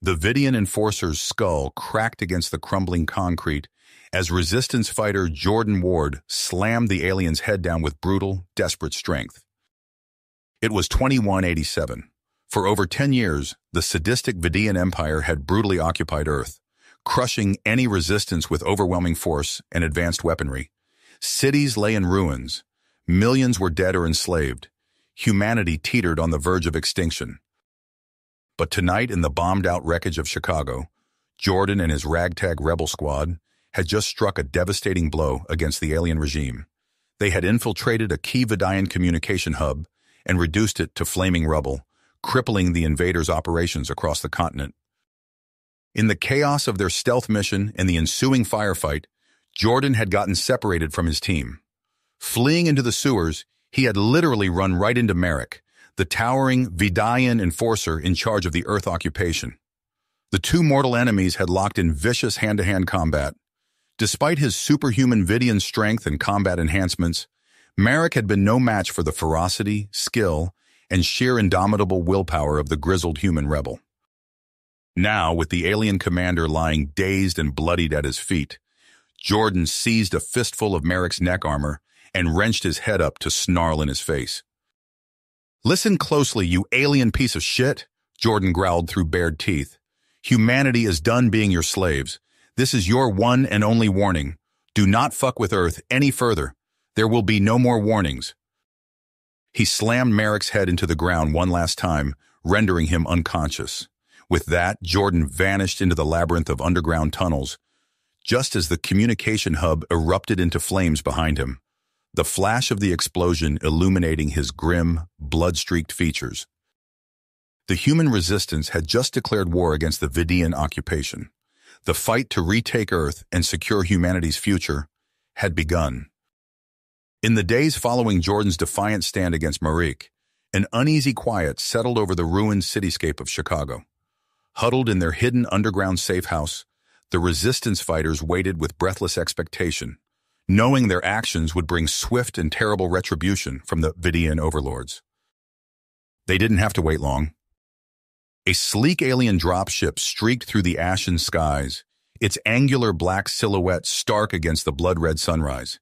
The Vidian enforcer's skull cracked against the crumbling concrete as resistance fighter Jordan Ward slammed the alien's head down with brutal, desperate strength. It was 2187. For over 10 years, the sadistic Vidian Empire had brutally occupied Earth, crushing any resistance with overwhelming force and advanced weaponry. Cities lay in ruins. Millions were dead or enslaved. Humanity teetered on the verge of extinction. But tonight, in the bombed-out wreckage of Chicago, Jordan and his ragtag rebel squad had just struck a devastating blow against the alien regime. They had infiltrated a key Vidian communication hub and reduced it to flaming rubble, crippling the invaders' operations across the continent. In the chaos of their stealth mission and the ensuing firefight, Jordan had gotten separated from his team. Fleeing into the sewers, he had literally run right into Merrick, the towering Vidian enforcer in charge of the Earth occupation. The two mortal enemies had locked in vicious hand-to-hand combat. Despite his superhuman Vidian strength and combat enhancements, Merrick had been no match for the ferocity, skill, and sheer indomitable willpower of the grizzled human rebel. Now, with the alien commander lying dazed and bloodied at his feet, Jordan seized a fistful of Merrick's neck armor and wrenched his head up to snarl in his face. "Listen closely, you alien piece of shit," Jordan growled through bared teeth. "Humanity is done being your slaves. This is your one and only warning. Do not fuck with Earth any further. There will be no more warnings." He slammed Merrick's head into the ground one last time, rendering him unconscious. With that, Jordan vanished into the labyrinth of underground tunnels, just as the communication hub erupted into flames behind him, the flash of the explosion illuminating his grim, blood-streaked features. The human resistance had just declared war against the Vidian occupation. The fight to retake Earth and secure humanity's future had begun. In the days following Jordan's defiant stand against Merrick, an uneasy quiet settled over the ruined cityscape of Chicago. Huddled in their hidden underground safe house, the resistance fighters waited with breathless expectation, knowing their actions would bring swift and terrible retribution from the Vidian overlords. They didn't have to wait long. A sleek alien dropship streaked through the ashen skies, its angular black silhouette stark against the blood-red sunrise.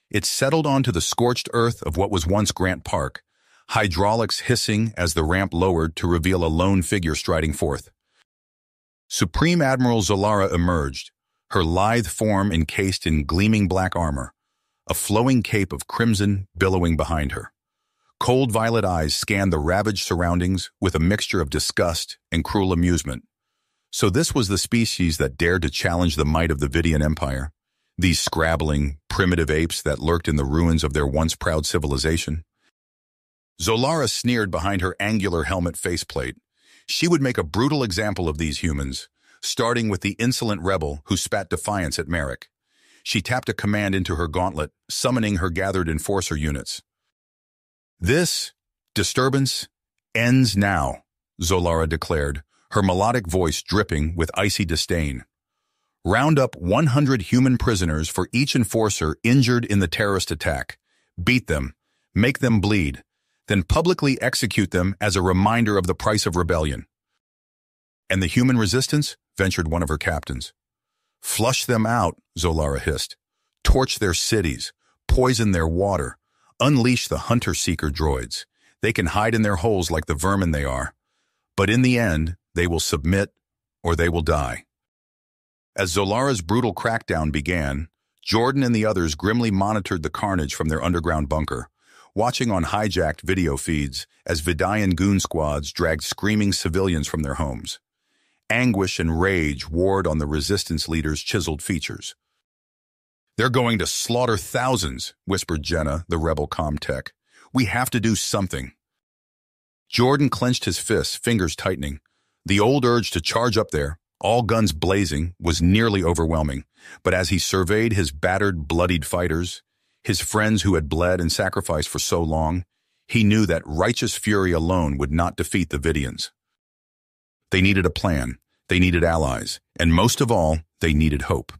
It settled onto the scorched earth of what was once Grant Park, hydraulics hissing as the ramp lowered to reveal a lone figure striding forth. Supreme Admiral Zolara emerged, her lithe form encased in gleaming black armor, a flowing cape of crimson billowing behind her. Cold violet eyes scanned the ravaged surroundings with a mixture of disgust and cruel amusement. So this was the species that dared to challenge the might of the Vidian Empire, these scrabbling, primitive apes that lurked in the ruins of their once proud civilization. Zolara sneered behind her angular helmet faceplate. She would make a brutal example of these humans, starting with the insolent rebel who spat defiance at Merrick. She tapped a command into her gauntlet, summoning her gathered enforcer units. "This disturbance ends now," Zolara declared, her melodic voice dripping with icy disdain. "Round up 100 human prisoners for each enforcer injured in the terrorist attack. Beat them, make them bleed, then publicly execute them as a reminder of the price of rebellion." "And the human resistance?" ventured one of her captains. "Flush them out," Zolara hissed. "Torch their cities, poison their water, unleash the hunter-seeker droids. They can hide in their holes like the vermin they are. But in the end, they will submit or they will die." As Zolara's brutal crackdown began, Jordan and the others grimly monitored the carnage from their underground bunker, watching on hijacked video feeds as Vidian goon squads dragged screaming civilians from their homes. Anguish and rage warred on the resistance leader's chiseled features. "They're going to slaughter thousands," whispered Jenna, the rebel comm-tech. "We have to do something." Jordan clenched his fists, fingers tightening. The old urge to charge up there, all guns blazing, was nearly overwhelming, but as he surveyed his battered, bloodied fighters, his friends who had bled and sacrificed for so long, he knew that righteous fury alone would not defeat the Vidians. They needed a plan, they needed allies, and most of all, they needed hope.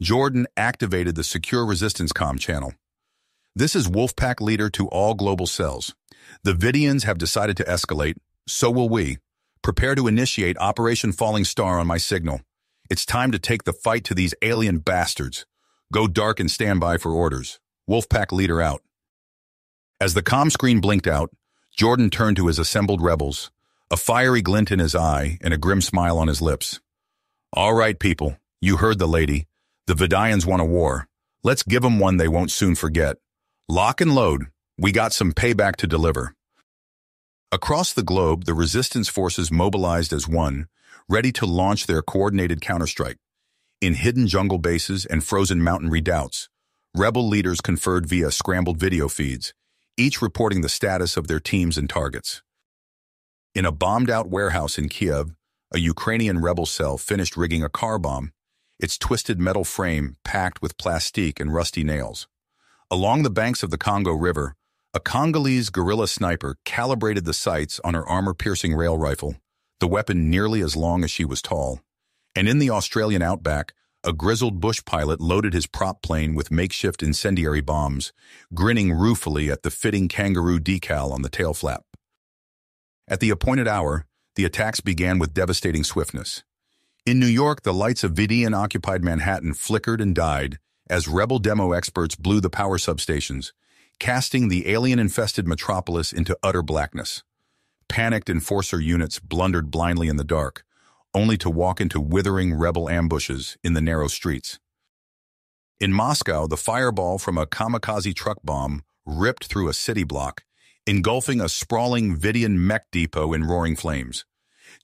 Jordan activated the secure resistance comm channel. "This is Wolfpack leader to all global cells. The Vidians have decided to escalate, so will we. prepare to initiate Operation Falling Star on my signal. It's time to take the fight to these alien bastards. Go dark and stand by for orders. Wolfpack leader out. As the comm screen blinked out, Jordan turned to his assembled rebels, a fiery glint in his eye and a grim smile on his lips. All right, people, you heard the lady. The Vidians want a war. Let's give them one they won't soon forget. Lock and load. We got some payback to deliver. Across the globe, the resistance forces mobilized as one, ready to launch their coordinated counterstrike. In hidden jungle bases and frozen mountain redoubts, rebel leaders conferred via scrambled video feeds, each reporting the status of their teams and targets. In a bombed-out warehouse in Kiev, a Ukrainian rebel cell finished rigging a car bomb, its twisted metal frame packed with plastique and rusty nails. Along the banks of the Congo River, a Congolese guerrilla sniper calibrated the sights on her armor-piercing rail rifle, the weapon nearly as long as she was tall. And in the Australian outback, a grizzled bush pilot loaded his prop plane with makeshift incendiary bombs, grinning ruefully at the fitting kangaroo decal on the tail flap. At the appointed hour, the attacks began with devastating swiftness. In New York, the lights of Vidian-occupied Manhattan flickered and died as rebel demo experts blew the power substations, casting the alien-infested metropolis into utter blackness. Panicked enforcer units blundered blindly in the dark, only to walk into withering rebel ambushes in the narrow streets. In Moscow, the fireball from a kamikaze truck bomb ripped through a city block, engulfing a sprawling Vidian mech depot in roaring flames.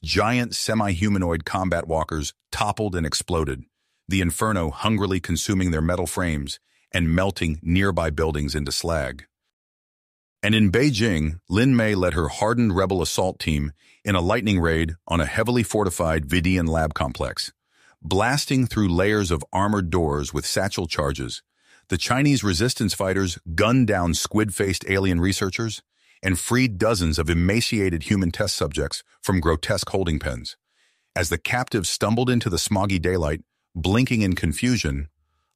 Giant semi-humanoid combat walkers toppled and exploded, the inferno hungrily consuming their metal frames and melting nearby buildings into slag. And in Beijing, Lin Mei led her hardened rebel assault team in a lightning raid on a heavily fortified Vidian lab complex. Blasting through layers of armored doors with satchel charges, the Chinese resistance fighters gunned down squid-faced alien researchers and freed dozens of emaciated human test subjects from grotesque holding pens. As the captives stumbled into the smoggy daylight, blinking in confusion,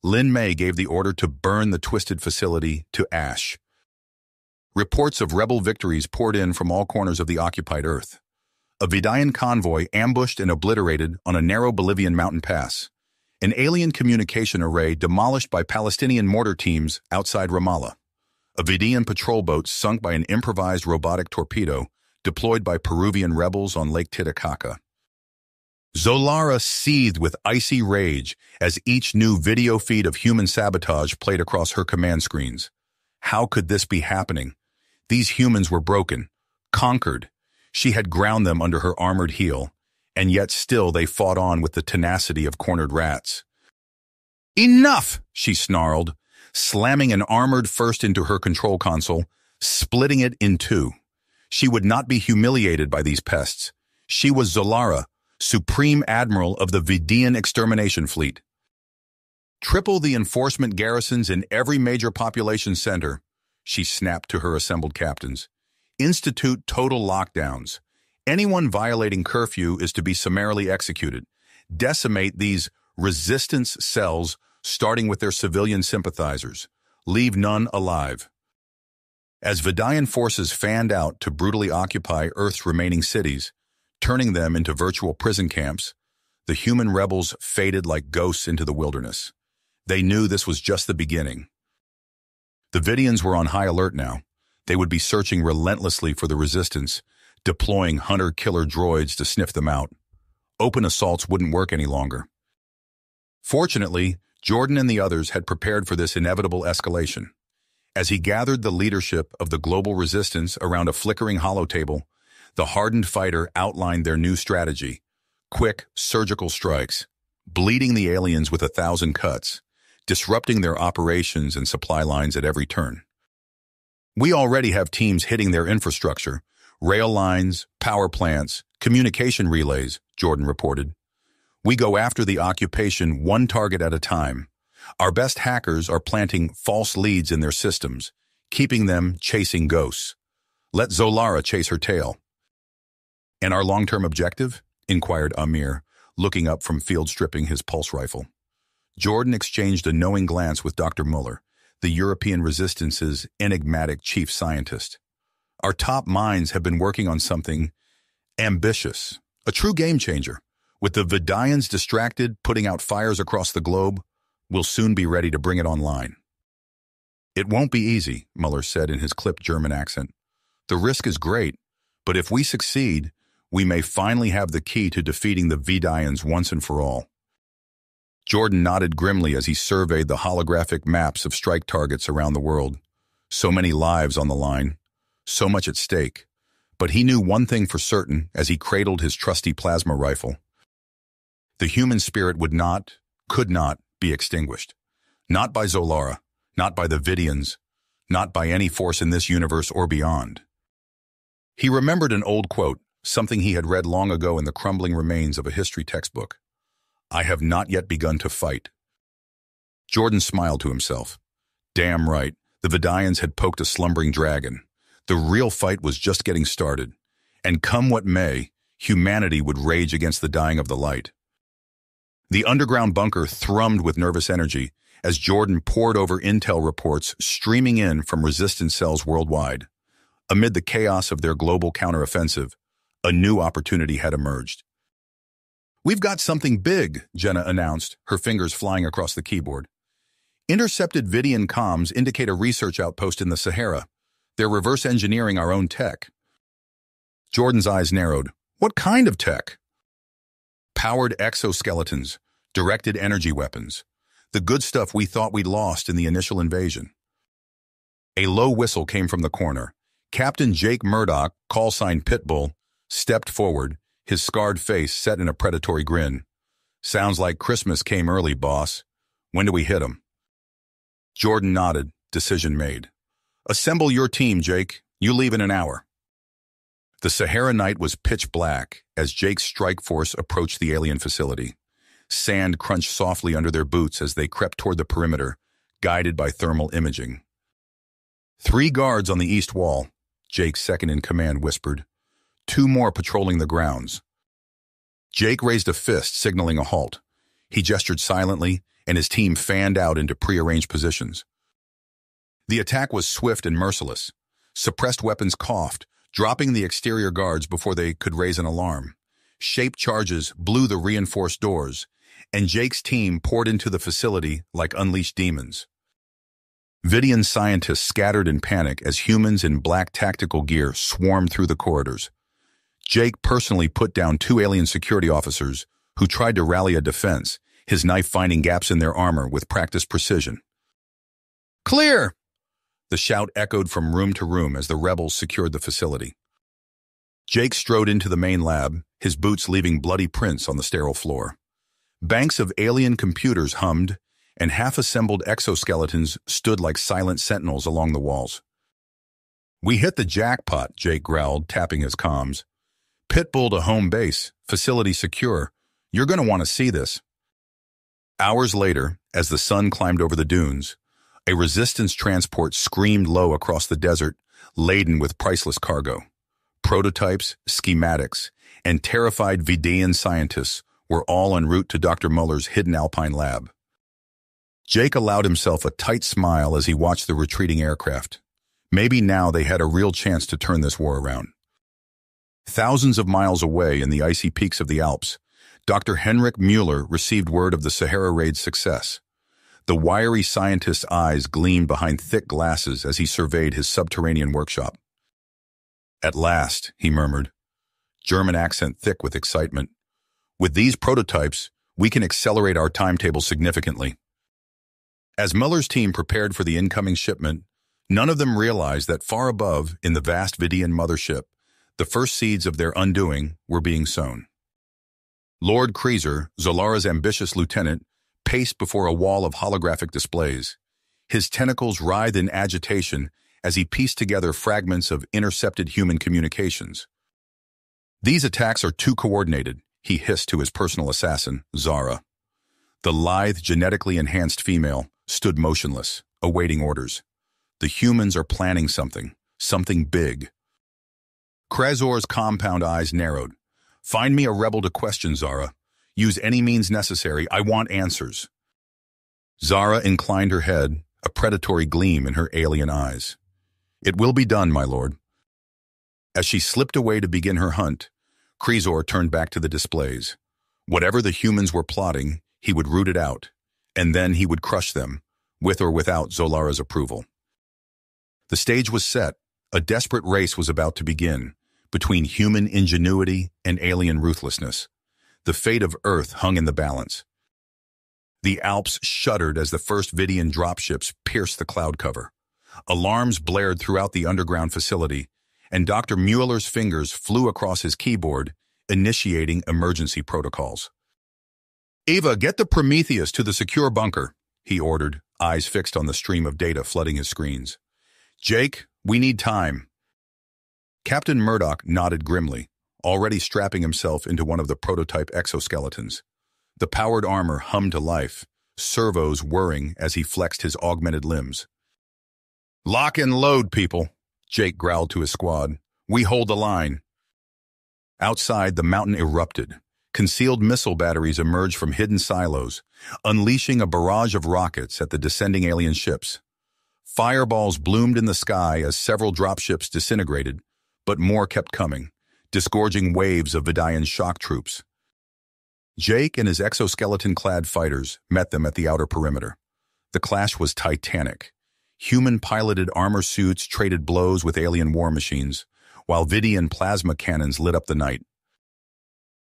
Lin Mei gave the order to burn the twisted facility to ash. Reports of rebel victories poured in from all corners of the occupied Earth. A Vidian convoy ambushed and obliterated on a narrow Bolivian mountain pass. An alien communication array demolished by Palestinian mortar teams outside Ramallah. A Vidian patrol boat sunk by an improvised robotic torpedo deployed by Peruvian rebels on Lake Titicaca. Zolara seethed with icy rage as each new video feed of human sabotage played across her command screens. How could this be happening? These humans were broken, conquered. She had ground them under her armored heel, and yet still they fought on with the tenacity of cornered rats. Enough, she snarled, slamming an armored first into her control console, splitting it in two. She would not be humiliated by these pests. She was Zolara, Supreme Admiral of the Vidian Extermination Fleet. Triple the enforcement garrisons in every major population center, she snapped to her assembled captains. Institute total lockdowns. Anyone violating curfew is to be summarily executed. Decimate these resistance cells, starting with their civilian sympathizers. Leave none alive. As Vidian forces fanned out to brutally occupy Earth's remaining cities, turning them into virtual prison camps, the human rebels faded like ghosts into the wilderness. They knew this was just the beginning. The Vidians were on high alert now. They would be searching relentlessly for the resistance, deploying hunter-killer droids to sniff them out. Open assaults wouldn't work any longer. Fortunately, Jordan and the others had prepared for this inevitable escalation. As he gathered the leadership of the global resistance around a flickering holotable, the hardened fighter outlined their new strategy: quick, surgical strikes, bleeding the aliens with 1,000 cuts, disrupting their operations and supply lines at every turn. We already have teams hitting their infrastructure, rail lines, power plants, communication relays, Jordan reported. We go after the occupation one target at a time. Our best hackers are planting false leads in their systems, keeping them chasing ghosts. Let Zolara chase her tail. And our long-term objective? Inquired Amir, looking up from field stripping his pulse rifle. Jordan exchanged a knowing glance with Dr. Muller, the European Resistance's enigmatic chief scientist. Our top minds have been working on something Ambitious. A true game changer. With the Vidians distracted, putting out fires across the globe, we'll soon be ready to bring it online. It won't be easy, Muller said in his clipped German accent. The risk is great, but if we succeed, we may finally have the key to defeating the Vidians once and for all. Jordan nodded grimly as he surveyed the holographic maps of strike targets around the world. So many lives on the line, so much at stake. But he knew one thing for certain as he cradled his trusty plasma rifle. The human spirit could not be extinguished. Not by Zolara, not by the Vidians, not by any force in this universe or beyond. He remembered an old quote, something he had read long ago in the crumbling remains of a history textbook. I have not yet begun to fight. Jordan smiled to himself. Damn right, the Vidians had poked a slumbering dragon. The real fight was just getting started, and come what may, humanity would rage against the dying of the light. The underground bunker thrummed with nervous energy as Jordan pored over intel reports streaming in from resistance cells worldwide. Amid the chaos of their global counteroffensive, a new opportunity had emerged. We've got something big, Jenna announced, her fingers flying across the keyboard. Intercepted Vidian comms indicate a research outpost in the Sahara. They're reverse engineering our own tech. Jordan's eyes narrowed. What kind of tech? Powered exoskeletons, directed energy weapons. The good stuff we thought we'd lost in the initial invasion. A low whistle came from the corner. Captain Jake Murdoch, call sign Pitbull, stepped forward, his scarred face set in a predatory grin. Sounds like Christmas came early, boss. When do we hit 'em? Jordan nodded, decision made. Assemble your team, Jake. You leave in an hour. The Sahara night was pitch black as Jake's strike force approached the alien facility. Sand crunched softly under their boots as they crept toward the perimeter, guided by thermal imaging. 3 guards on the east wall, Jake's second-in-command whispered. 2 more patrolling the grounds. Jake raised a fist, signaling a halt. He gestured silently, and his team fanned out into prearranged positions. The attack was swift and merciless. Suppressed weapons coughed, dropping the exterior guards before they could raise an alarm. Shaped charges blew the reinforced doors, and Jake's team poured into the facility like unleashed demons. Vidian scientists scattered in panic as humans in black tactical gear swarmed through the corridors. Jake personally put down 2 alien security officers who tried to rally a defense, his knife finding gaps in their armor with practiced precision. Clear! The shout echoed from room to room as the rebels secured the facility. Jake strode into the main lab, his boots leaving bloody prints on the sterile floor. Banks of alien computers hummed, and half-assembled exoskeletons stood like silent sentinels along the walls. We hit the jackpot, Jake growled, tapping his comms. Pitbull to home base, facility secure. You're going to want to see this. Hours later, as the sun climbed over the dunes, a resistance transport screamed low across the desert, laden with priceless cargo. Prototypes, schematics, and terrified Vidian scientists were all en route to Dr. Muller's hidden alpine lab. Jake allowed himself a tight smile as he watched the retreating aircraft. Maybe now they had a real chance to turn this war around. Thousands of miles away in the icy peaks of the Alps, Dr. Henrik Mueller received word of the Sahara raid's success. The wiry scientist's eyes gleamed behind thick glasses as he surveyed his subterranean workshop. At last, he murmured, German accent thick with excitement. With these prototypes, we can accelerate our timetable significantly. As Muller's team prepared for the incoming shipment, none of them realized that far above, in the vast Vidian mothership, the first seeds of their undoing were being sown. Lord Kreezer, Zolara's ambitious lieutenant, paced before a wall of holographic displays. His tentacles writhed in agitation as he pieced together fragments of intercepted human communications. These attacks are too coordinated, he hissed to his personal assassin, Zara. The lithe, genetically enhanced female stood motionless, awaiting orders. The humans are planning something big. Krezor's compound eyes narrowed. Find me a rebel to question, Zara. Use any means necessary. I want answers. Zara inclined her head, a predatory gleam in her alien eyes. It will be done, my lord. As she slipped away to begin her hunt, Krezor turned back to the displays. Whatever the humans were plotting, he would root it out, and then he would crush them, with or without Zolara's approval. The stage was set. A desperate race was about to begin, between human ingenuity and alien ruthlessness. The fate of Earth hung in the balance. The Alps shuddered as the first Vidian dropships pierced the cloud cover. Alarms blared throughout the underground facility, and Dr. Mueller's fingers flew across his keyboard, initiating emergency protocols. "Eva, get the Prometheus to the secure bunker," he ordered, eyes fixed on the stream of data flooding his screens. "Jake, we need time." Captain Murdoch nodded grimly, already strapping himself into one of the prototype exoskeletons. The powered armor hummed to life, servos whirring as he flexed his augmented limbs. "Lock and load, people," Jake growled to his squad. "We hold the line." Outside, the mountain erupted. Concealed missile batteries emerged from hidden silos, unleashing a barrage of rockets at the descending alien ships. Fireballs bloomed in the sky as several dropships disintegrated, but more kept coming, disgorging waves of Vidian shock troops. Jake and his exoskeleton-clad fighters met them at the outer perimeter. The clash was titanic. Human-piloted armor suits traded blows with alien war machines, while Vidian plasma cannons lit up the night.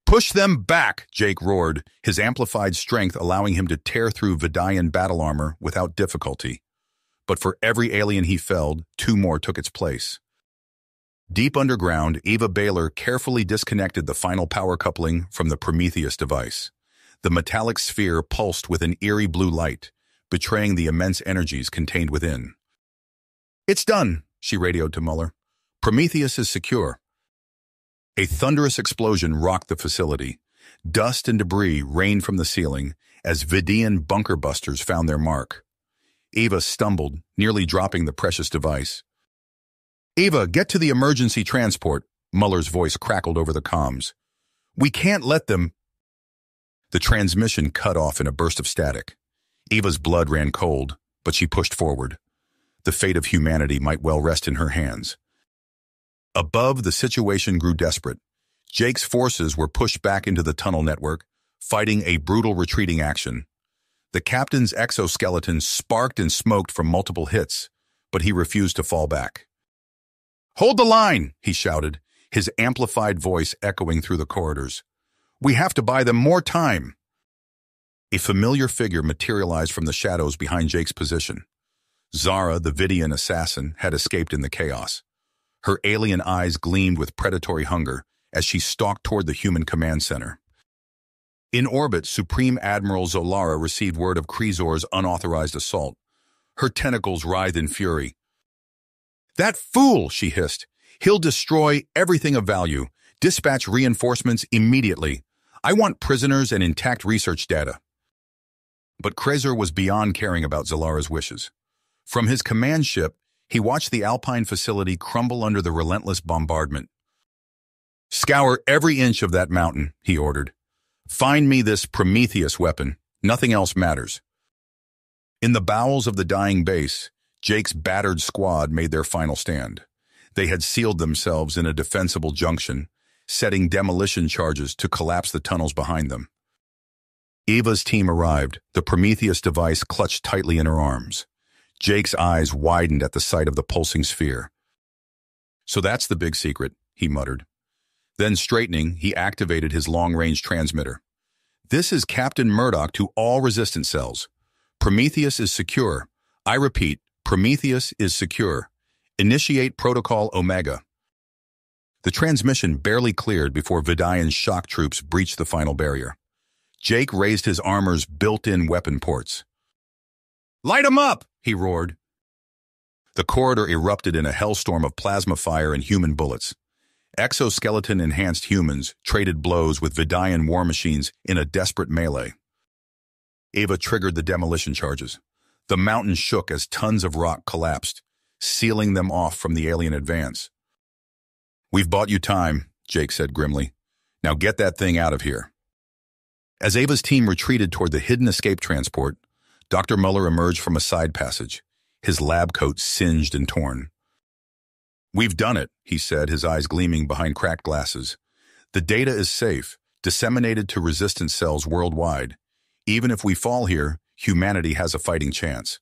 "Push them back!" Jake roared, his amplified strength allowing him to tear through Vidian battle armor without difficulty. But for every alien he felled, two more took its place. Deep underground, Eva Baylor carefully disconnected the final power coupling from the Prometheus device. The metallic sphere pulsed with an eerie blue light, betraying the immense energies contained within. "It's done," she radioed to Muller. "Prometheus is secure." A thunderous explosion rocked the facility. Dust and debris rained from the ceiling as Vidian bunker busters found their mark. Eva stumbled, nearly dropping the precious device. "Eva, get to the emergency transport," Muller's voice crackled over the comms. "We can't let them—" The transmission cut off in a burst of static. Eva's blood ran cold, but she pushed forward. The fate of humanity might well rest in her hands. Above, the situation grew desperate. Jake's forces were pushed back into the tunnel network, fighting a brutal retreating action. The captain's exoskeleton sparked and smoked from multiple hits, but he refused to fall back. "Hold the line!" he shouted, his amplified voice echoing through the corridors. "We have to buy them more time." A familiar figure materialized from the shadows behind Jake's position. Zara, the Vidian assassin, had escaped in the chaos. Her alien eyes gleamed with predatory hunger as she stalked toward the human command center. In orbit, Supreme Admiral Zolara received word of Krezor's unauthorized assault. Her tentacles writhed in fury. "That fool!" she hissed. "He'll destroy everything of value. Dispatch reinforcements immediately. I want prisoners and intact research data." But Krezor was beyond caring about Zolara's wishes. From his command ship, he watched the Alpine facility crumble under the relentless bombardment. "Scour every inch of that mountain," he ordered. "Find me this Prometheus weapon. Nothing else matters." In the bowels of the dying base, Jake's battered squad made their final stand. They had sealed themselves in a defensible junction, setting demolition charges to collapse the tunnels behind them. Eva's team arrived, the Prometheus device clutched tightly in her arms. Jake's eyes widened at the sight of the pulsing sphere. "So that's the big secret," he muttered. Then, straightening, he activated his long-range transmitter. "This is Captain Murdoch to all resistance cells. Prometheus is secure. I repeat, Prometheus is secure. Initiate Protocol Omega." The transmission barely cleared before Vidian's shock troops breached the final barrier. Jake raised his armor's built-in weapon ports. "Light 'em up!" he roared. The corridor erupted in a hellstorm of plasma fire and human bullets. Exoskeleton-enhanced humans traded blows with Vidian war machines in a desperate melee. Eva triggered the demolition charges. The mountain shook as tons of rock collapsed, sealing them off from the alien advance. "We've bought you time," Jake said grimly. "Now get that thing out of here." As Eva's team retreated toward the hidden escape transport, Dr. Muller emerged from a side passage, his lab coat singed and torn. "We've done it," he said, his eyes gleaming behind cracked glasses. The data is safe, disseminated to resistance cells worldwide. Even if we fall here, humanity has a fighting chance.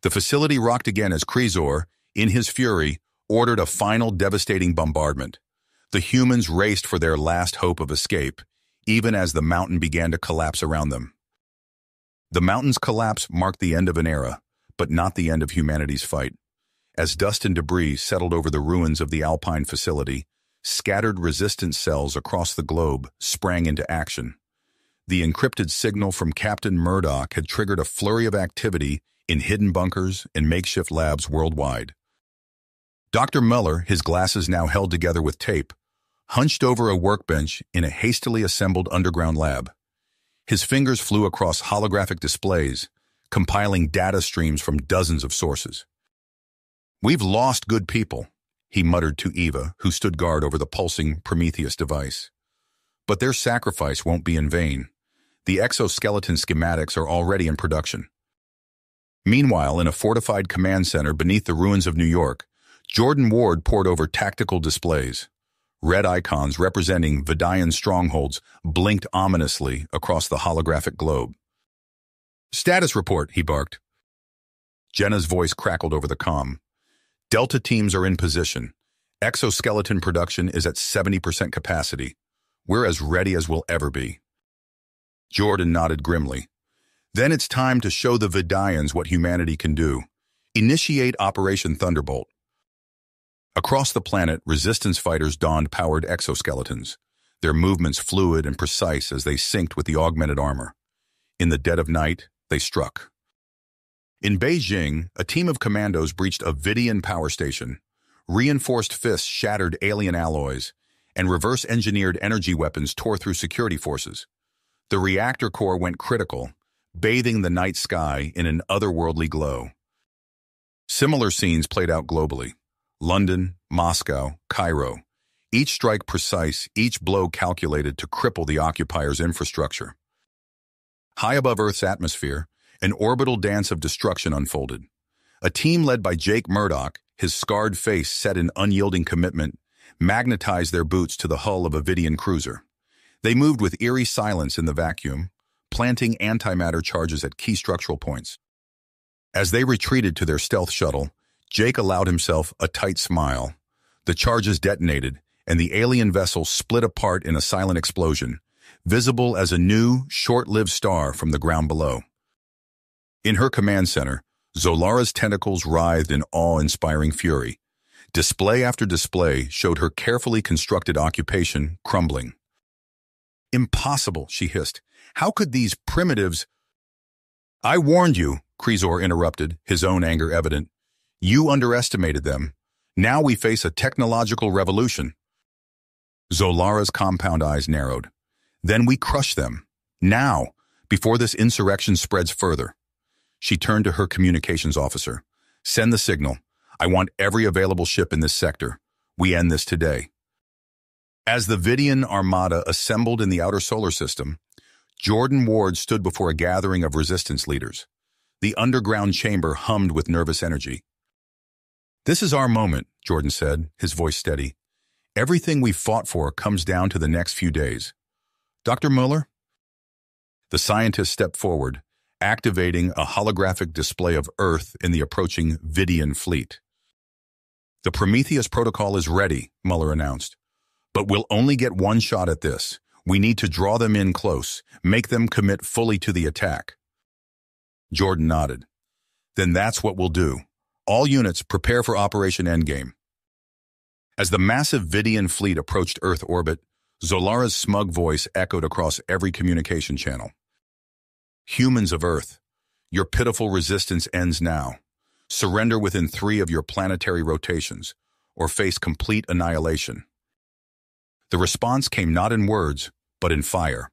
The facility rocked again as Krezor, in his fury, ordered a final devastating bombardment. The humans raced for their last hope of escape, even as the mountain began to collapse around them. The mountain's collapse marked the end of an era, but not the end of humanity's fight. As dust and debris settled over the ruins of the Alpine facility, scattered resistance cells across the globe sprang into action. The encrypted signal from Captain Murdoch had triggered a flurry of activity in hidden bunkers and makeshift labs worldwide. Dr. Muller, his glasses now held together with tape, hunched over a workbench in a hastily assembled underground lab. His fingers flew across holographic displays, compiling data streams from dozens of sources. "We've lost good people," he muttered to Eva, who stood guard over the pulsing Prometheus device. "But their sacrifice won't be in vain. The exoskeleton schematics are already in production." Meanwhile, in a fortified command center beneath the ruins of New York, Jordan Ward pored over tactical displays. Red icons representing Vidian strongholds blinked ominously across the holographic globe. "Status report," he barked. Jenna's voice crackled over the comm. "Delta teams are in position. Exoskeleton production is at 70% capacity. We're as ready as we'll ever be." Jordan nodded grimly. "Then it's time to show the Vidians what humanity can do. Initiate Operation Thunderbolt." Across the planet, resistance fighters donned powered exoskeletons, their movements fluid and precise as they synced with the augmented armor. In the dead of night, they struck. In Beijing, a team of commandos breached a Vidian power station. Reinforced fists shattered alien alloys, and reverse-engineered energy weapons tore through security forces. The reactor core went critical, bathing the night sky in an otherworldly glow. Similar scenes played out globally. London, Moscow, Cairo. Each strike precise, each blow calculated to cripple the occupier's infrastructure. High above Earth's atmosphere, an orbital dance of destruction unfolded. A team led by Jake Murdoch, his scarred face set in unyielding commitment, magnetized their boots to the hull of a Vidian cruiser. They moved with eerie silence in the vacuum, planting antimatter charges at key structural points. As they retreated to their stealth shuttle, Jake allowed himself a tight smile. The charges detonated, and the alien vessel split apart in a silent explosion, visible as a new, short-lived star from the ground below. In her command center, Zolara's tentacles writhed in awe-inspiring fury. Display after display showed her carefully constructed occupation crumbling. "Impossible," she hissed. "How could these primitives—" "I warned you," Krezor interrupted, his own anger evident. "You underestimated them. Now we face a technological revolution." Zolara's compound eyes narrowed. "Then we crush them. Now, before this insurrection spreads further." She turned to her communications officer. "Send the signal. I want every available ship in this sector. We end this today." As the Vidian armada assembled in the outer solar system, Jordan Ward stood before a gathering of resistance leaders. The underground chamber hummed with nervous energy. "This is our moment," Jordan said, his voice steady. "Everything we've fought for comes down to the next few days. Dr. Muller?" The scientist stepped forward, activating a holographic display of Earth in the approaching Vidian fleet. "The Prometheus protocol is ready," Muller announced. "But we'll only get one shot at this. We need to draw them in close, make them commit fully to the attack." Jordan nodded. "Then that's what we'll do. All units prepare for Operation Endgame." As the massive Vidian fleet approached Earth orbit, Zolara's smug voice echoed across every communication channel. "Humans of Earth, your pitiful resistance ends now. Surrender within 3 of your planetary rotations, or face complete annihilation." The response came not in words, but in fire.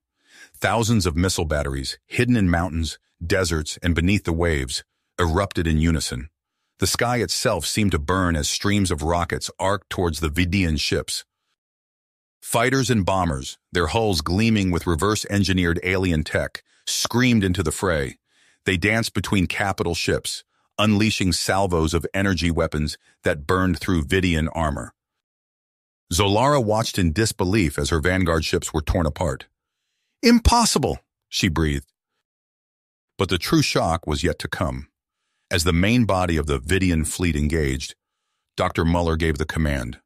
Thousands of missile batteries, hidden in mountains, deserts, and beneath the waves, erupted in unison. The sky itself seemed to burn as streams of rockets arced towards the Vidian ships. Fighters and bombers, their hulls gleaming with reverse-engineered alien tech, screamed into the fray. They danced between capital ships, unleashing salvos of energy weapons that burned through Vidian armor. Zolara watched in disbelief as her vanguard ships were torn apart. "Impossible," she breathed. But the true shock was yet to come. As the main body of the Vidian fleet engaged, Dr. Muller gave the command.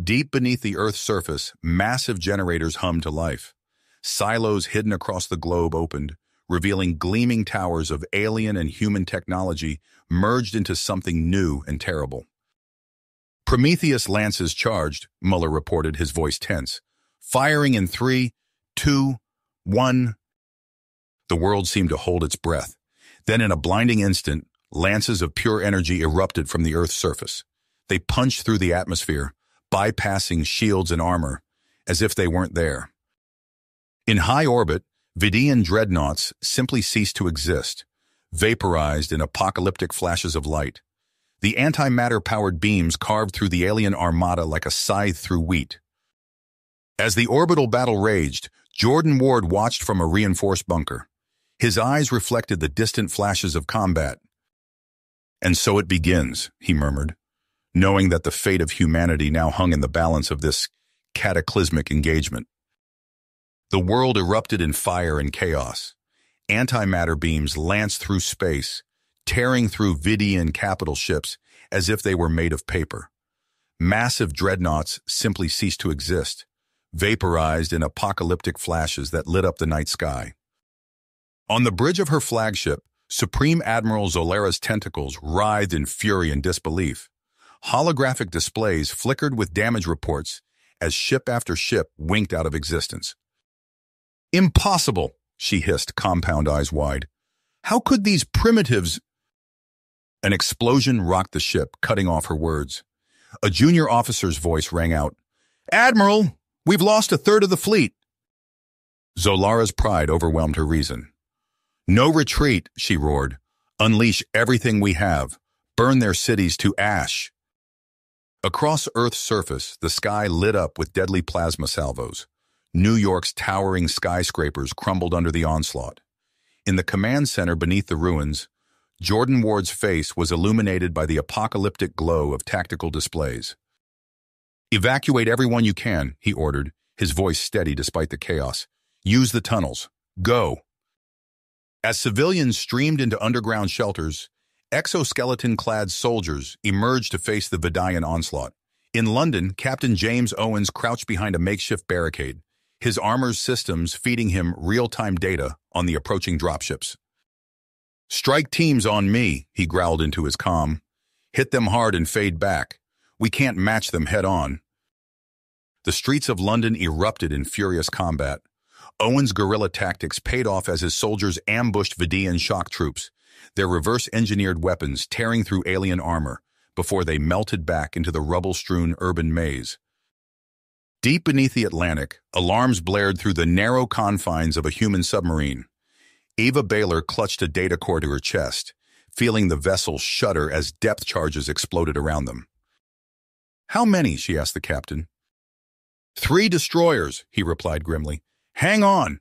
Deep beneath the Earth's surface, massive generators hummed to life. Silos hidden across the globe opened, revealing gleaming towers of alien and human technology merged into something new and terrible. Prometheus lances charged, Muller reported, his voice tense. Firing in 3, 2, 1. The world seemed to hold its breath. Then in a blinding instant, lances of pure energy erupted from the Earth's surface. They punched through the atmosphere, bypassing shields and armor, as if they weren't there. In high orbit, Vidian dreadnoughts simply ceased to exist, vaporized in apocalyptic flashes of light. The antimatter-powered beams carved through the alien armada like a scythe through wheat. As the orbital battle raged, Jordan Ward watched from a reinforced bunker. His eyes reflected the distant flashes of combat. "And so it begins," he murmured, knowing that the fate of humanity now hung in the balance of this cataclysmic engagement. The world erupted in fire and chaos. Antimatter beams lanced through space, tearing through Vidian capital ships as if they were made of paper. Massive dreadnoughts simply ceased to exist, vaporized in apocalyptic flashes that lit up the night sky. On the bridge of her flagship, Supreme Admiral Zolara's tentacles writhed in fury and disbelief. Holographic displays flickered with damage reports as ship after ship winked out of existence. "Impossible," she hissed, compound eyes wide. "How could these primitives—" An explosion rocked the ship, cutting off her words. A junior officer's voice rang out. "Admiral, we've lost a third of the fleet." Zolara's pride overwhelmed her reason. "No retreat," she roared. "Unleash everything we have. Burn their cities to ash." Across Earth's surface, the sky lit up with deadly plasma salvos. New York's towering skyscrapers crumbled under the onslaught. In the command center beneath the ruins, Jordan Ward's face was illuminated by the apocalyptic glow of tactical displays. "Evacuate everyone you can," he ordered, his voice steady despite the chaos. "Use the tunnels. Go." As civilians streamed into underground shelters, exoskeleton-clad soldiers emerged to face the Vidian onslaught. In London, Captain James Owens crouched behind a makeshift barricade, his armor's systems feeding him real-time data on the approaching dropships. "Strike teams on me," he growled into his comm. "Hit them hard and fade back. We can't match them head-on." The streets of London erupted in furious combat. Owen's guerrilla tactics paid off as his soldiers ambushed Vidian shock troops, their reverse-engineered weapons tearing through alien armor before they melted back into the rubble-strewn urban maze. Deep beneath the Atlantic, alarms blared through the narrow confines of a human submarine. Eva Baylor clutched a data core to her chest, feeling the vessel shudder as depth charges exploded around them. "How many?" she asked the captain. "3 destroyers," he replied grimly. "Hang on!"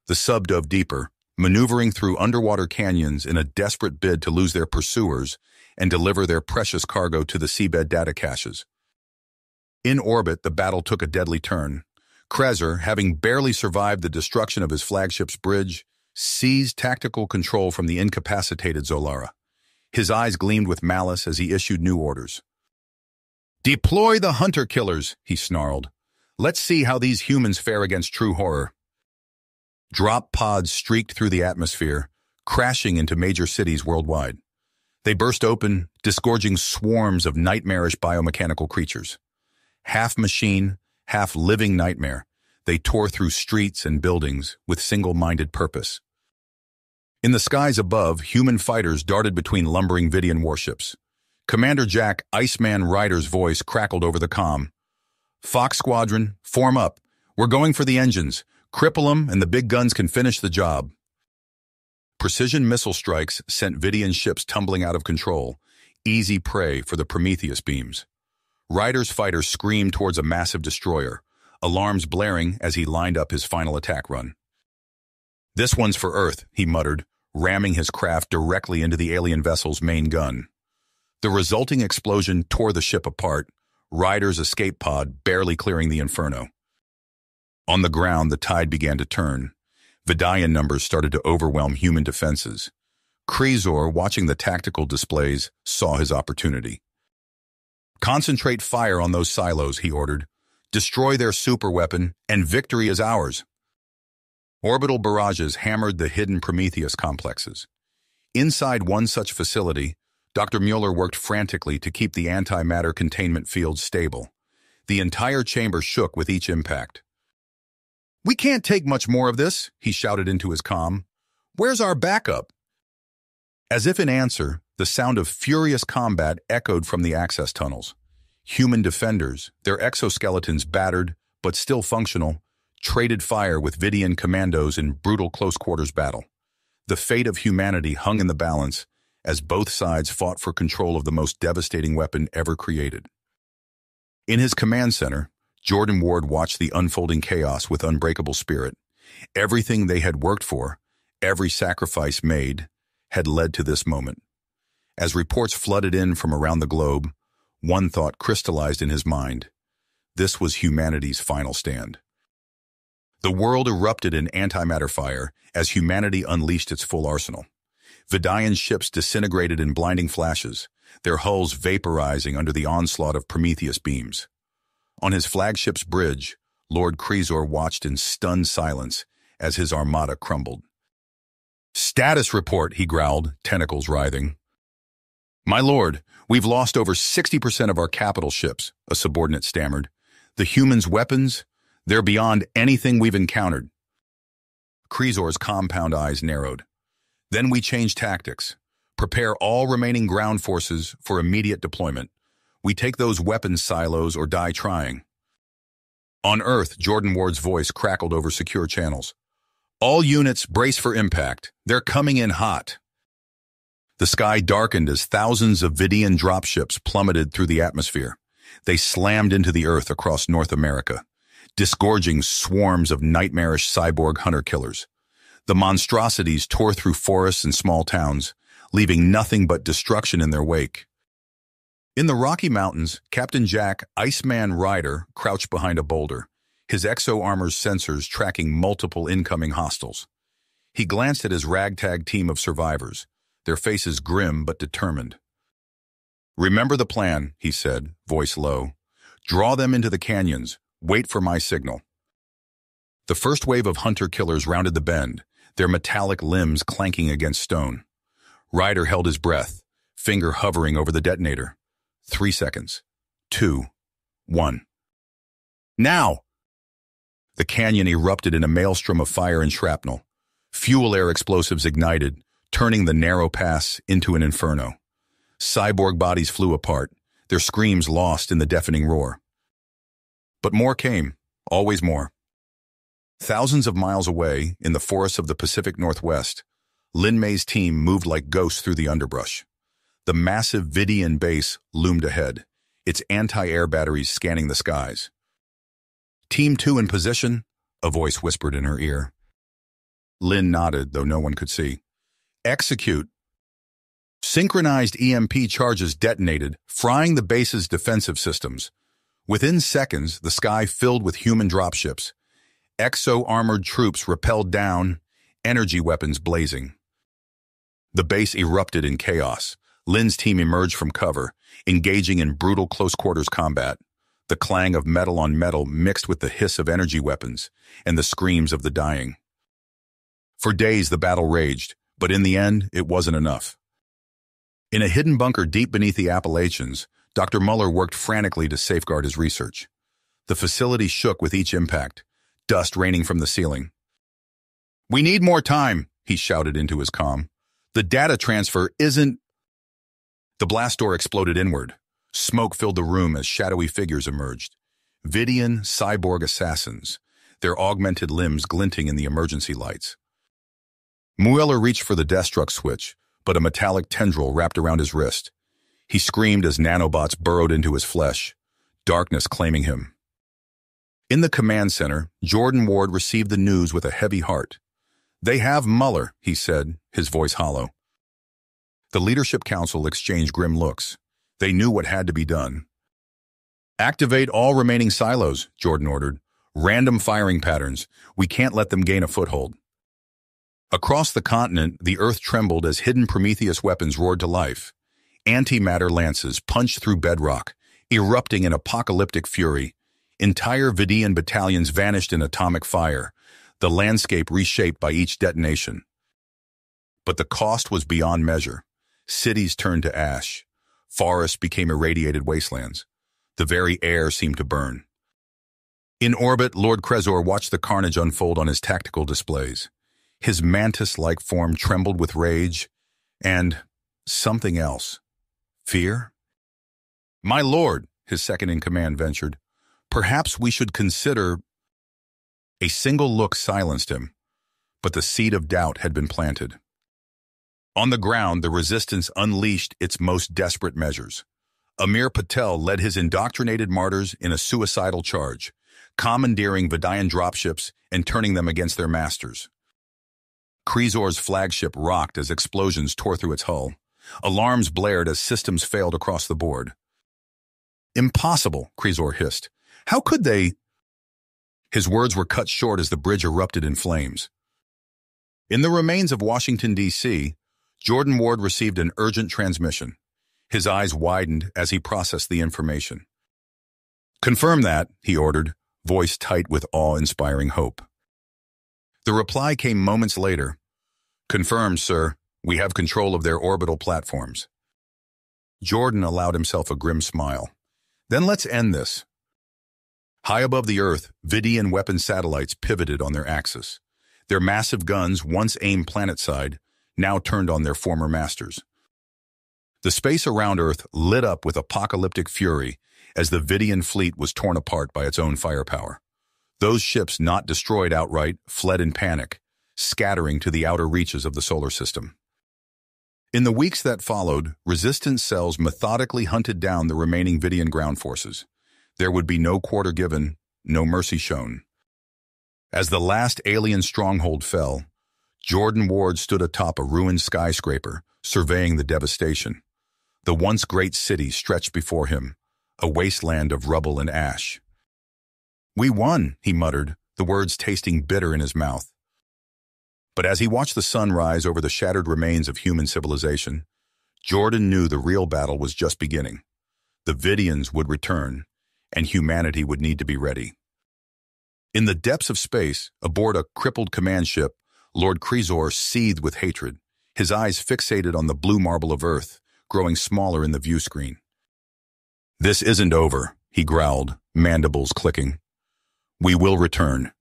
The sub dove deeper, maneuvering through underwater canyons in a desperate bid to lose their pursuers and deliver their precious cargo to the seabed data caches. In orbit, the battle took a deadly turn. Krezer, having barely survived the destruction of his flagship's bridge, seized tactical control from the incapacitated Zolara. His eyes gleamed with malice as he issued new orders. "Deploy the hunter-killers," he snarled. "Let's see how these humans fare against true horror." Drop pods streaked through the atmosphere, crashing into major cities worldwide. They burst open, disgorging swarms of nightmarish biomechanical creatures. Half machine, half living nightmare, they tore through streets and buildings with single-minded purpose. In the skies above, human fighters darted between lumbering Vidian warships. Commander Jack Iceman Ryder's voice crackled over the comm. "Fox Squadron, form up. We're going for the engines. Cripple them, and the big guns can finish the job." Precision missile strikes sent Vidian ships tumbling out of control, easy prey for the Prometheus beams. Ryder's fighter screamed towards a massive destroyer, alarms blaring as he lined up his final attack run. "This one's for Earth," he muttered, ramming his craft directly into the alien vessel's main gun. The resulting explosion tore the ship apart, Ryder's escape pod barely clearing the inferno. On the ground, the tide began to turn. Vidayan numbers started to overwhelm human defenses. Krezor, watching the tactical displays, saw his opportunity. "Concentrate fire on those silos," he ordered. "Destroy their superweapon, and victory is ours." Orbital barrages hammered the hidden Prometheus complexes. Inside one such facility, Dr. Mueller worked frantically to keep the antimatter containment field stable. The entire chamber shook with each impact. "We can't take much more of this," he shouted into his comm. "Where's our backup?" As if in answer, the sound of furious combat echoed from the access tunnels. Human defenders, their exoskeletons battered but still functional, traded fire with Vidian commandos in brutal close-quarters battle. The fate of humanity hung in the balance as both sides fought for control of the most devastating weapon ever created. In his command center, Jordan Ward watched the unfolding chaos with unbreakable spirit. Everything they had worked for, every sacrifice made, had led to this moment. As reports flooded in from around the globe, one thought crystallized in his mind. This was humanity's final stand. The world erupted in antimatter fire as humanity unleashed its full arsenal. Vidayan ships disintegrated in blinding flashes, their hulls vaporizing under the onslaught of Prometheus beams. On his flagship's bridge, Lord Krezor watched in stunned silence as his armada crumbled. "Status report," he growled, tentacles writhing. "My lord, we've lost over 60% of our capital ships," a subordinate stammered. "The humans' weapons, they're beyond anything we've encountered." Krezor's compound eyes narrowed. "Then we change tactics. Prepare all remaining ground forces for immediate deployment. We take those weapons silos or die trying." On Earth, Jordan Ward's voice crackled over secure channels. "All units brace for impact. They're coming in hot." The sky darkened as thousands of Vidian dropships plummeted through the atmosphere. They slammed into the Earth across North America, disgorging swarms of nightmarish cyborg hunter-killers. The monstrosities tore through forests and small towns, leaving nothing but destruction in their wake. In the Rocky Mountains, Captain Jack "Iceman" Ryder crouched behind a boulder, his exo-armor's sensors tracking multiple incoming hostiles. He glanced at his ragtag team of survivors, their faces grim but determined. "Remember the plan," he said, voice low. "Draw them into the canyons. Wait for my signal." The first wave of hunter-killers rounded the bend, their metallic limbs clanking against stone. Ryder held his breath, finger hovering over the detonator. 3 seconds. 2. 1. "Now!" The canyon erupted in a maelstrom of fire and shrapnel. Fuel-air explosives ignited, turning the narrow pass into an inferno. Cyborg bodies flew apart, their screams lost in the deafening roar. But more came, always more. Thousands of miles away, in the forests of the Pacific Northwest, Lin Mei's team moved like ghosts through the underbrush. The massive Vidian base loomed ahead, its anti-air batteries scanning the skies. "Team 2 in position," a voice whispered in her ear. Lin nodded, though no one could see. "Execute." Synchronized EMP charges detonated, frying the base's defensive systems. Within seconds, the sky filled with human dropships. Exo-armored troops rappelled down, energy weapons blazing. The base erupted in chaos. Lin's team emerged from cover, engaging in brutal close-quarters combat. The clang of metal on metal mixed with the hiss of energy weapons and the screams of the dying. For days, the battle raged, but in the end, it wasn't enough. In a hidden bunker deep beneath the Appalachians, Dr. Mueller worked frantically to safeguard his research. The facility shook with each impact, dust raining from the ceiling. "We need more time," he shouted into his comm. "The data transfer isn't—" The blast door exploded inward. Smoke filled the room as shadowy figures emerged. Vidian cyborg assassins, their augmented limbs glinting in the emergency lights. Mueller reached for the destruct switch, but a metallic tendril wrapped around his wrist. He screamed as nanobots burrowed into his flesh, darkness claiming him. In the command center, Jordan Ward received the news with a heavy heart. "They have Mueller," he said, his voice hollow. The Leadership Council exchanged grim looks. They knew what had to be done. Activate all remaining silos, Jordan ordered. Random firing patterns. We can't let them gain a foothold. Across the continent, the earth trembled as hidden Prometheus weapons roared to life. Antimatter lances punched through bedrock, erupting in apocalyptic fury. Entire Vidian battalions vanished in atomic fire, the landscape reshaped by each detonation. But the cost was beyond measure. Cities turned to ash. Forests became irradiated wastelands. The very air seemed to burn. In orbit, Lord Krezor watched the carnage unfold on his tactical displays. His mantis-like form trembled with rage and something else. Fear? "My lord," his second-in-command ventured, "perhaps we should consider—" A single look silenced him, but the seed of doubt had been planted. On the ground, the resistance unleashed its most desperate measures. Amir Patel led his indoctrinated martyrs in a suicidal charge, commandeering Vidian dropships and turning them against their masters. Krezor's flagship rocked as explosions tore through its hull. Alarms blared as systems failed across the board. "Impossible," Krezor hissed. "How could they—" His words were cut short as the bridge erupted in flames. In the remains of Washington, D.C., Jordan Ward received an urgent transmission. His eyes widened as he processed the information. "Confirm that," he ordered, voice tight with awe-inspiring hope. The reply came moments later. "Confirmed, sir. We have control of their orbital platforms." Jordan allowed himself a grim smile. "Then let's end this." High above the Earth, Vidian weapon satellites pivoted on their axis. Their massive guns, once aimed planetside, now turned on their former masters. The space around Earth lit up with apocalyptic fury as the Vidian fleet was torn apart by its own firepower. Those ships not destroyed outright fled in panic, scattering to the outer reaches of the solar system. In the weeks that followed, resistance cells methodically hunted down the remaining Vidian ground forces. There would be no quarter given, no mercy shown. As the last alien stronghold fell, Jordan Ward stood atop a ruined skyscraper, surveying the devastation. The once great city stretched before him, a wasteland of rubble and ash. "We won," he muttered, the words tasting bitter in his mouth. But as he watched the sun rise over the shattered remains of human civilization, Jordan knew the real battle was just beginning. The Vidians would return, and humanity would need to be ready. In the depths of space, aboard a crippled command ship, Lord Krezor seethed with hatred, his eyes fixated on the blue marble of Earth, growing smaller in the view screen. "This isn't over," he growled, mandibles clicking. "We will return,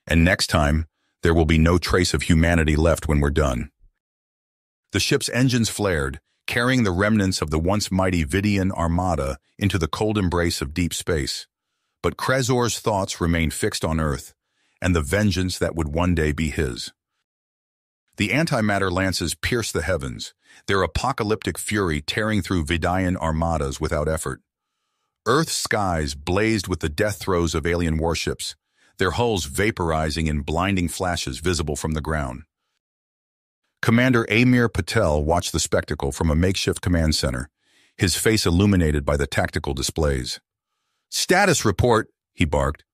and next time, there will be no trace of humanity left when we're done." The ship's engines flared, carrying the remnants of the once mighty Vidian armada into the cold embrace of deep space. But Krezor's thoughts remained fixed on Earth, and the vengeance that would one day be his. The antimatter lances pierced the heavens, their apocalyptic fury tearing through Vidian armadas without effort. Earth's skies blazed with the death throes of alien warships, their hulls vaporizing in blinding flashes visible from the ground. Commander Amir Patel watched the spectacle from a makeshift command center, his face illuminated by the tactical displays. "Status report," he barked.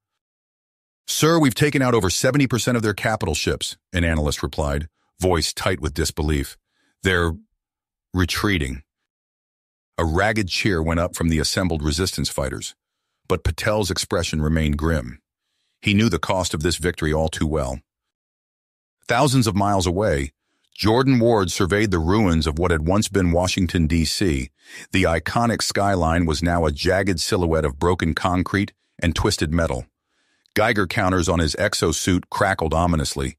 "Sir, we've taken out over 70% of their capital ships," an analyst replied, voice tight with disbelief. "They're retreating." A ragged cheer went up from the assembled resistance fighters, but Patel's expression remained grim. He knew the cost of this victory all too well. Thousands of miles away, Jordan Ward surveyed the ruins of what had once been Washington, D.C. The iconic skyline was now a jagged silhouette of broken concrete and twisted metal. Geiger counters on his exosuit crackled ominously.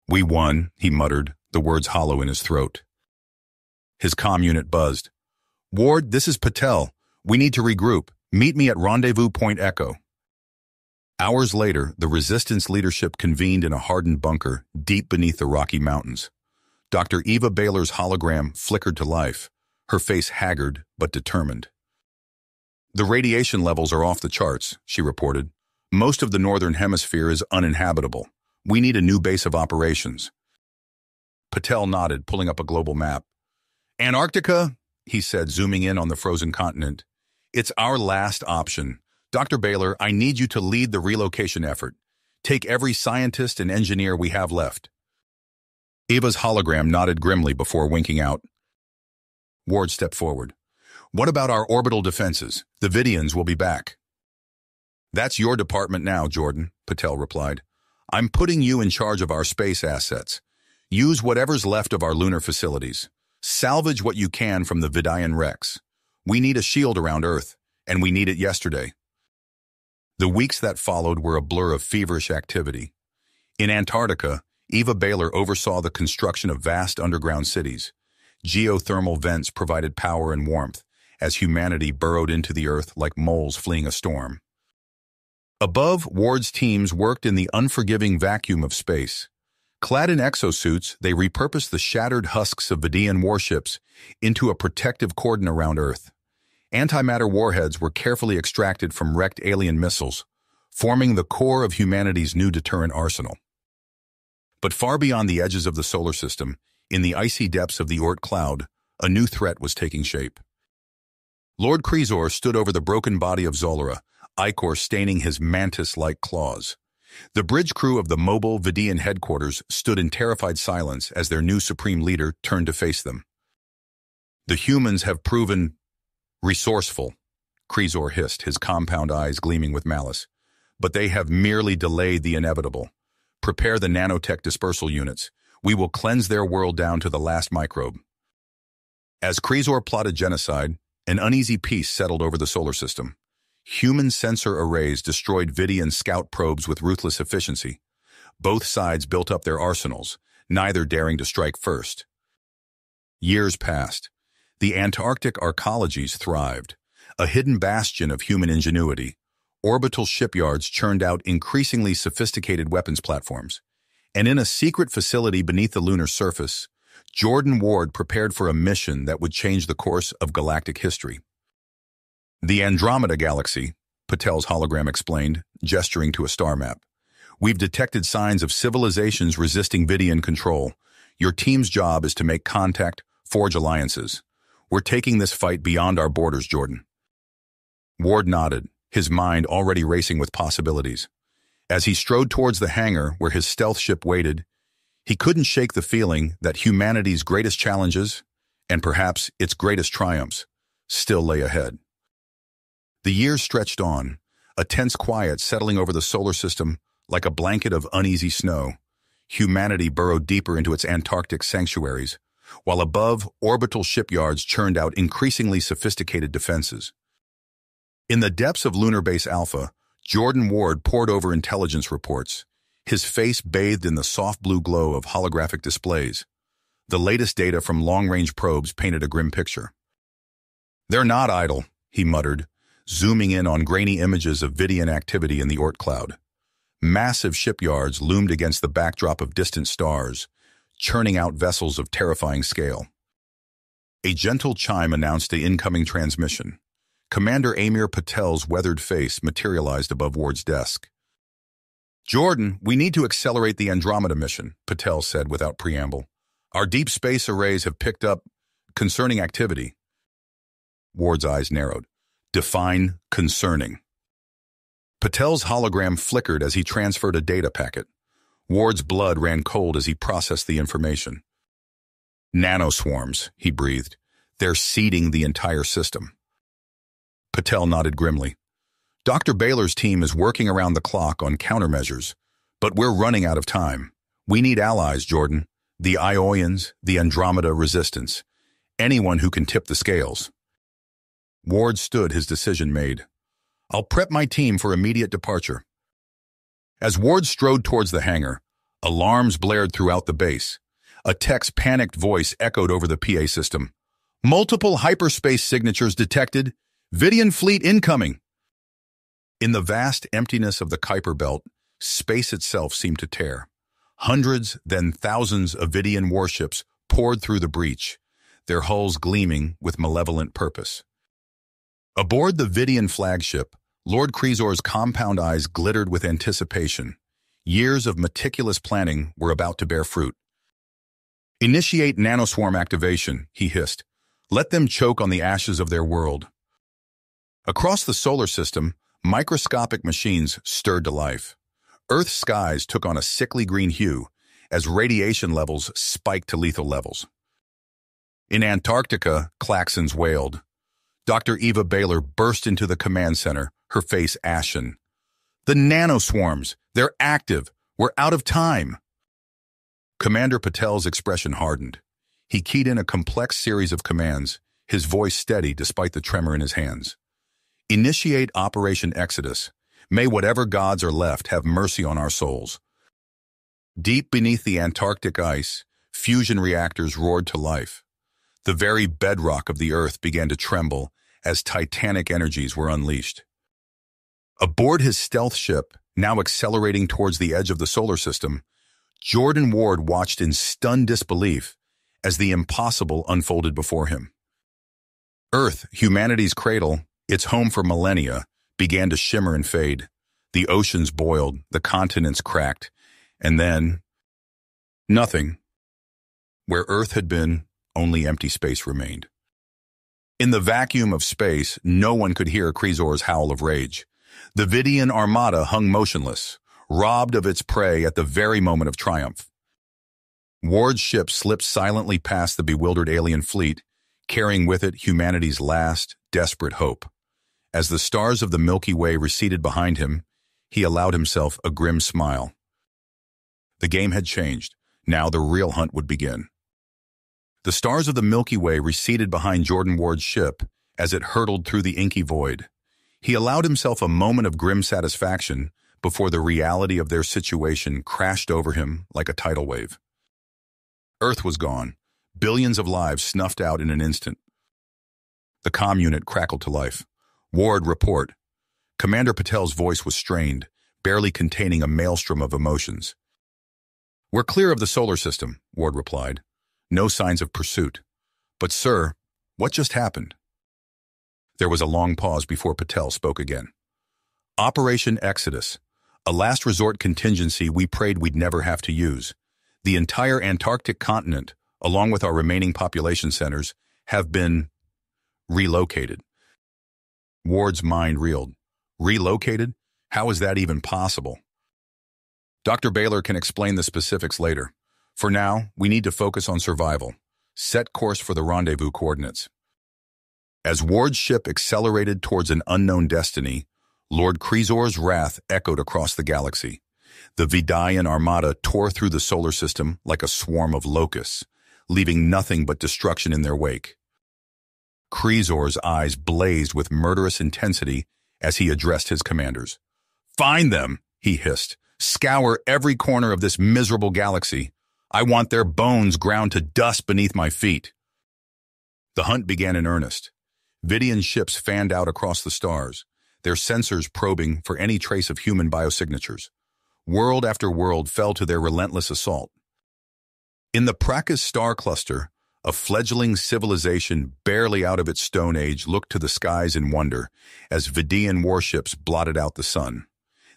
"We won," he muttered, the words hollow in his throat. His comm unit buzzed. "Ward, this is Patel. We need to regroup. Meet me at Rendezvous Point Echo." Hours later, the resistance leadership convened in a hardened bunker deep beneath the Rocky Mountains. Dr. Eva Baylor's hologram flickered to life, her face haggard but determined. "The radiation levels are off the charts," she reported. "Most of the northern hemisphere is uninhabitable. We need a new base of operations." Patel nodded, pulling up a global map. "Antarctica?" he said, zooming in on the frozen continent. It's our last option. Dr. Baylor, I need you to lead the relocation effort. Take every scientist and engineer we have left. Eva's hologram nodded grimly before winking out. Ward stepped forward. What about our orbital defenses? The Vidians will be back. That's your department now, Jordan, Patel replied. I'm putting you in charge of our space assets. Use whatever's left of our lunar facilities. Salvage what you can from the Vidian wrecks. We need a shield around Earth, and we need it yesterday. The weeks that followed were a blur of feverish activity. In Antarctica, Eva Baylor oversaw the construction of vast underground cities. Geothermal vents provided power and warmth as humanity burrowed into the Earth like moles fleeing a storm. Above, Ward's teams worked in the unforgiving vacuum of space. Clad in exosuits, they repurposed the shattered husks of Vidian warships into a protective cordon around Earth. Antimatter warheads were carefully extracted from wrecked alien missiles, forming the core of humanity's new deterrent arsenal. But far beyond the edges of the solar system, in the icy depths of the Oort cloud, a new threat was taking shape. Lord Krezor stood over the broken body of Zolara, ichor staining his mantis-like claws. The bridge crew of the mobile Vidian headquarters stood in terrified silence as their new supreme leader turned to face them. The humans have proven resourceful, Krezor hissed, his compound eyes gleaming with malice. But they have merely delayed the inevitable. Prepare the nanotech dispersal units. We will cleanse their world down to the last microbe. As Krezor plotted genocide, an uneasy peace settled over the solar system. Human sensor arrays destroyed Vidian scout probes with ruthless efficiency. Both sides built up their arsenals, neither daring to strike first. Years passed. The Antarctic arcologies thrived, a hidden bastion of human ingenuity. Orbital shipyards churned out increasingly sophisticated weapons platforms. And in a secret facility beneath the lunar surface, Jordan Ward prepared for a mission that would change the course of galactic history. The Andromeda Galaxy, Patel's hologram explained, gesturing to a star map. We've detected signs of civilizations resisting Vidian control. Your team's job is to make contact, forge alliances. We're taking this fight beyond our borders, Jordan. Ward nodded, his mind already racing with possibilities. As he strode towards the hangar where his stealth ship waited, he couldn't shake the feeling that humanity's greatest challenges, and perhaps its greatest triumphs, still lay ahead. The years stretched on, a tense quiet settling over the solar system like a blanket of uneasy snow. Humanity burrowed deeper into its Antarctic sanctuaries, while above, orbital shipyards churned out increasingly sophisticated defenses. In the depths of Lunar Base Alpha, Jordan Ward pored over intelligence reports, his face bathed in the soft blue glow of holographic displays. The latest data from long-range probes painted a grim picture. They're not idle, he muttered, zooming in on grainy images of Vidian activity in the Oort cloud. Massive shipyards loomed against the backdrop of distant stars, churning out vessels of terrifying scale. A gentle chime announced the incoming transmission. Commander Amir Patel's weathered face materialized above Ward's desk. Jordan, we need to accelerate the Andromeda mission, Patel said without preamble. Our deep space arrays have picked up concerning activity. Ward's eyes narrowed. Define concerning. Patel's hologram flickered as he transferred a data packet. Ward's blood ran cold as he processed the information. Nanoswarms, he breathed. They're seeding the entire system. Patel nodded grimly. Dr. Baylor's team is working around the clock on countermeasures, but we're running out of time. We need allies, Jordan. The Ionians, the Andromeda resistance. Anyone who can tip the scales. Ward stood, his decision made. I'll prep my team for immediate departure. As Ward strode towards the hangar, alarms blared throughout the base. A tech's panicked voice echoed over the PA system. Multiple hyperspace signatures detected. Vidian fleet incoming. In the vast emptiness of the Kuiper Belt, space itself seemed to tear. Hundreds, then thousands of Vidian warships poured through the breach, their hulls gleaming with malevolent purpose. Aboard the Vidian flagship, Lord Krezor's compound eyes glittered with anticipation. Years of meticulous planning were about to bear fruit. Initiate nanoswarm activation, he hissed. Let them choke on the ashes of their world. Across the solar system, microscopic machines stirred to life. Earth's skies took on a sickly green hue as radiation levels spiked to lethal levels. In Antarctica, klaxons wailed. Dr. Eva Baylor burst into the command center, her face ashen. "The nanoswarms! They're active! We're out of time!" Commander Patel's expression hardened. He keyed in a complex series of commands, his voice steady despite the tremor in his hands. "Initiate Operation Exodus. May whatever gods are left have mercy on our souls." Deep beneath the Antarctic ice, fusion reactors roared to life. The very bedrock of the Earth began to tremble as titanic energies were unleashed. Aboard his stealth ship, now accelerating towards the edge of the solar system, Jordan Ward watched in stunned disbelief as the impossible unfolded before him. Earth, humanity's cradle, its home for millennia, began to shimmer and fade. The oceans boiled, the continents cracked, and then nothing. Where Earth had been, only empty space remained. In the vacuum of space, no one could hear Krizor's howl of rage. The Vidian armada hung motionless, robbed of its prey at the very moment of triumph. Ward's ship slipped silently past the bewildered alien fleet, carrying with it humanity's last, desperate hope. As the stars of the Milky Way receded behind him, he allowed himself a grim smile. The game had changed. Now the real hunt would begin. The stars of the Milky Way receded behind Jordan Ward's ship as it hurtled through the inky void. He allowed himself a moment of grim satisfaction before the reality of their situation crashed over him like a tidal wave. Earth was gone, billions of lives snuffed out in an instant. The comm unit crackled to life. "Ward, report." Commander Patel's voice was strained, barely containing a maelstrom of emotions. "We're clear of the solar system," Ward replied. "No signs of pursuit. But, sir, what just happened?" There was a long pause before Patel spoke again. "Operation Exodus, a last resort contingency we prayed we'd never have to use. The entire Antarctic continent, along with our remaining population centers, have been relocated." Ward's mind reeled. "Relocated? How is that even possible?" "Dr. Baylor can explain the specifics later. For now, we need to focus on survival. Set course for the rendezvous coordinates." As Ward's ship accelerated towards an unknown destiny, Lord Krizor's wrath echoed across the galaxy. The Vidian armada tore through the solar system like a swarm of locusts, leaving nothing but destruction in their wake. Krizor's eyes blazed with murderous intensity as he addressed his commanders. "Find them," he hissed. "Scour every corner of this miserable galaxy. I want their bones ground to dust beneath my feet." The hunt began in earnest. Vidian ships fanned out across the stars, their sensors probing for any trace of human biosignatures. World after world fell to their relentless assault. In the Prachus star cluster, a fledgling civilization barely out of its stone age looked to the skies in wonder as Vidian warships blotted out the sun.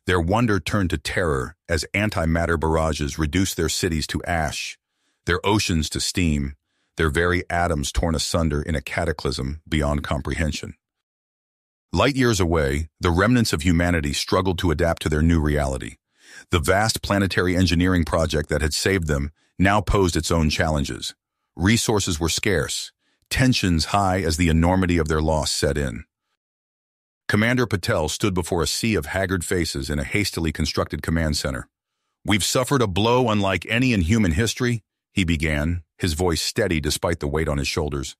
Their wonder turned to terror as antimatter barrages reduced their cities to ash, their oceans to steam, their very atoms torn asunder in a cataclysm beyond comprehension. Light years away, the remnants of humanity struggled to adapt to their new reality. The vast planetary engineering project that had saved them now posed its own challenges. Resources were scarce, tensions high as the enormity of their loss set in. Commander Patel stood before a sea of haggard faces in a hastily constructed command center. "We've suffered a blow unlike any in human history," he began, his voice steady despite the weight on his shoulders.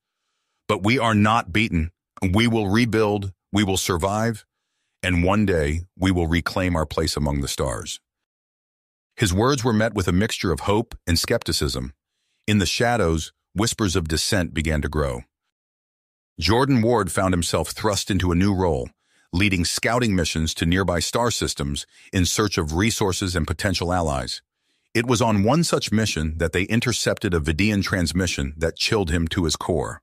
"But we are not beaten. We will rebuild, we will survive, and one day we will reclaim our place among the stars." His words were met with a mixture of hope and skepticism. In the shadows, whispers of dissent began to grow. Jordan Ward found himself thrust into a new role, leading scouting missions to nearby star systems in search of resources and potential allies. It was on one such mission that they intercepted a Vidian transmission that chilled him to his core.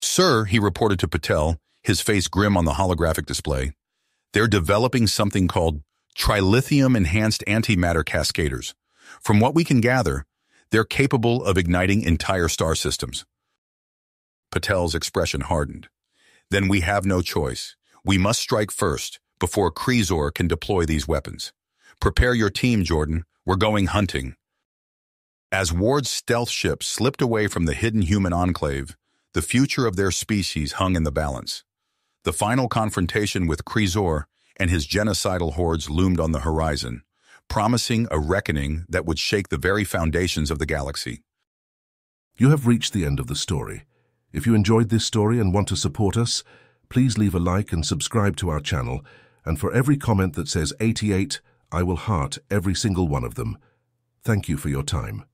"Sir," he reported to Patel, his face grim on the holographic display, "they're developing something called trilithium-enhanced antimatter cascaders. From what we can gather, they're capable of igniting entire star systems." Patel's expression hardened. Then we have no choice. We must strike first, before Krezor can deploy these weapons. Prepare your team, Jordan. We're going hunting. As Ward's stealth ship slipped away from the hidden human enclave, the future of their species hung in the balance. The final confrontation with Krezor and his genocidal hordes loomed on the horizon, promising a reckoning that would shake the very foundations of the galaxy. You have reached the end of the story. If you enjoyed this story and want to support us, please leave a like and subscribe to our channel, and for every comment that says 88, I will heart every single one of them. Thank you for your time.